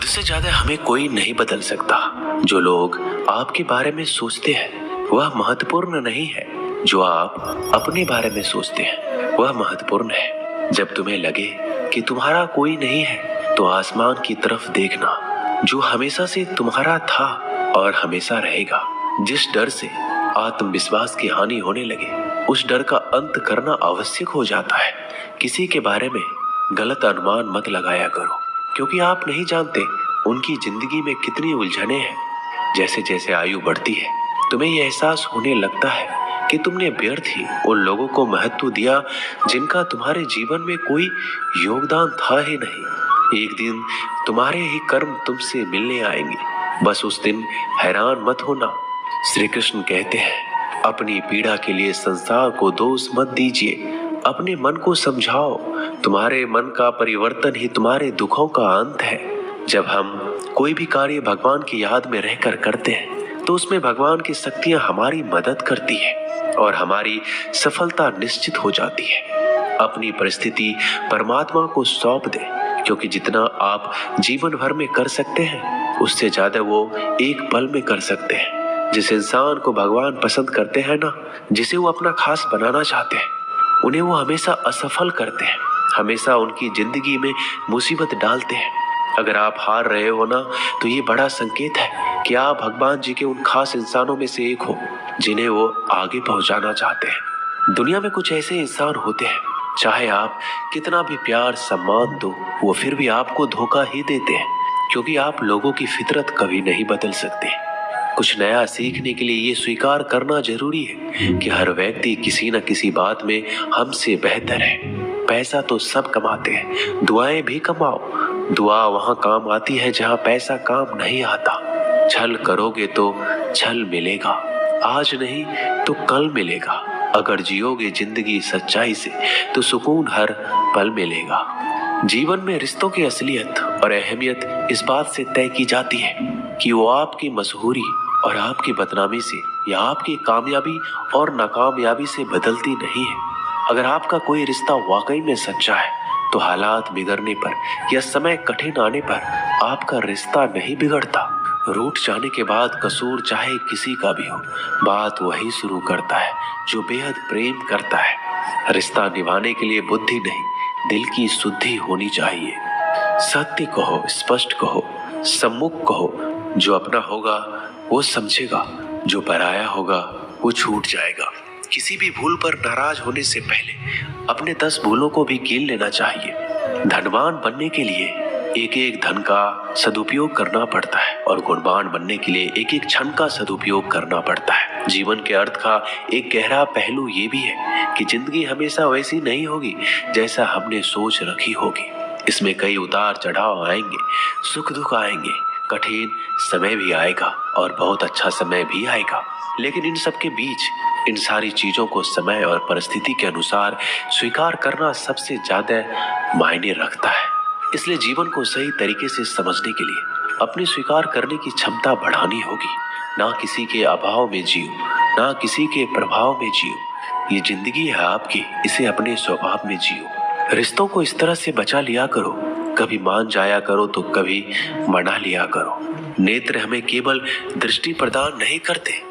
से ज्यादा हमें कोई नहीं बदल सकता। जो लोग आपके बारे में सोचते हैं वह महत्वपूर्ण नहीं है, जो आप अपने बारे में सोचते हैं वह महत्वपूर्ण है। जब तुम्हें लगे कि तुम्हारा कोई नहीं है तो आसमान की तरफ देखना, जो हमेशा से तुम्हारा था और हमेशा रहेगा। जिस डर से आत्मविश्वास की हानि होने लगे उस डर का अंत करना आवश्यक हो जाता है। किसी के बारे में गलत अनुमान मत लगाया करो, क्योंकि आप नहीं जानते उनकी जिंदगी में कितनी उलझनें हैं। जैसे जैसे आयु बढ़ती है तुम्हें यह एहसास होने लगता है कि तुमने व्यर्थ ही उन लोगों को महत्व दिया जिनका तुम्हारे जीवन में कोई योगदान था ही नहीं। एक दिन तुम्हारे ही कर्म तुमसे मिलने आएंगे, बस उस दिन हैरान मत होना। श्री कृष्ण कहते हैं, अपनी पीड़ा के लिए संसार को दोष मत दीजिए, अपने मन को समझाओ। तुम्हारे मन का परिवर्तन ही तुम्हारे दुखों का अंत है। जब हम कोई भी कार्य भगवान की याद में रहकर करते हैं तो उसमें भगवान की शक्तियां हमारी मदद करती है और हमारी सफलता निश्चित हो जाती है। अपनी परिस्थिति परमात्मा को सौंप दें, क्योंकि जितना आप जीवन भर में कर सकते हैं उससे ज्यादा वो एक पल में कर सकते हैं। जिस इंसान को भगवान पसंद करते हैं ना, जिसे वो अपना खास बनाना चाहते हैं, उन्हें वो हमेशा असफल करते हैं, हमेशा उनकी जिंदगी में मुसीबत डालते हैं। अगर आप हार रहे हो ना तो ये बड़ा संकेत है कि आप भगवान जी के उन खास इंसानों में से एक हो जिन्हें वो आगे पहुंचाना चाहते हैं। दुनिया में कुछ ऐसे इंसान होते हैं, चाहे आप कितना भी प्यार सम्मान दो वो फिर भी आपको धोखा ही देते हैं, क्योंकि आप लोगों की फितरत कभी नहीं बदल सकते। कुछ नया सीखने के लिए ये स्वीकार करना जरूरी है कि हर व्यक्ति किसी न किसी बात में हमसे बेहतर है। पैसा तो सब कमाते हैं, दुआएं भी कमाओ। दुआ वहां काम आती है जहां पैसा काम नहीं आता। छल करोगे तो छल मिलेगा, आज नहीं तो कल मिलेगा। अगर जियोगे जिंदगी सच्चाई से तो सुकून हर पल मिलेगा। जीवन में रिश्तों की असलियत और अहमियत इस बात से तय की जाती है कि वो आपकी मशहूरी और आपकी बदनामी से या आपकी कामयाबी और नाकामयाबी से बदलती नहीं है। अगर आपका कोई रिश्ता वाकई में सच्चा है तो हालात बिगड़ने पर या समय कठिन आने पर आपका रिश्ता नहीं बिगड़ता। रूठ जाने के बाद कसूर चाहे किसी का भी हो, बात वही शुरू करता है जो बेहद प्रेम करता है। रिश्ता निभाने के लिए बुद्धि नहीं, दिल की शुद्धि होनी चाहिए। सत्य कहो, स्पष्ट कहो, सम्मुख कहो। जो अपना होगा वो समझेगा, जो पराया होगा वो छूट जाएगा। किसी भी भूल पर नाराज होने से पहले अपने 10 भूलों को भी गिन लेना चाहिए। धनवान बनने के लिए एक एक धन का सदुपयोग करना पड़ता है और गुणवान बनने के लिए एक एक क्षण का सदुपयोग करना पड़ता है। जीवन के अर्थ का एक गहरा पहलू ये भी है कि जिंदगी हमेशा वैसी नहीं होगी जैसा हमने सोच रखी होगी। इसमें कई उतार चढ़ाव आएंगे, सुख दुख आएंगे, कठिन समय भी आएगा और बहुत अच्छा समय भी आएगा। लेकिन इन सब के बीच इन सारी चीजों को समय और परिस्थिति के अनुसार स्वीकार करना सबसे ज्यादा मायने रखता है। इसलिए जीवन को सही तरीके से समझने के लिए अपनी स्वीकार करने की क्षमता बढ़ानी होगी। ना किसी के अभाव में जियो, ना किसी के प्रभाव में जियो। ये जिंदगी है आपकी, इसे अपने स्वभाव में जियो। रिश्तों को इस तरह से बचा लिया करो, कभी मान जाया करो तो कभी मना लिया करो। नेत्र हमें केवल दृष्टि प्रदान नहीं करते,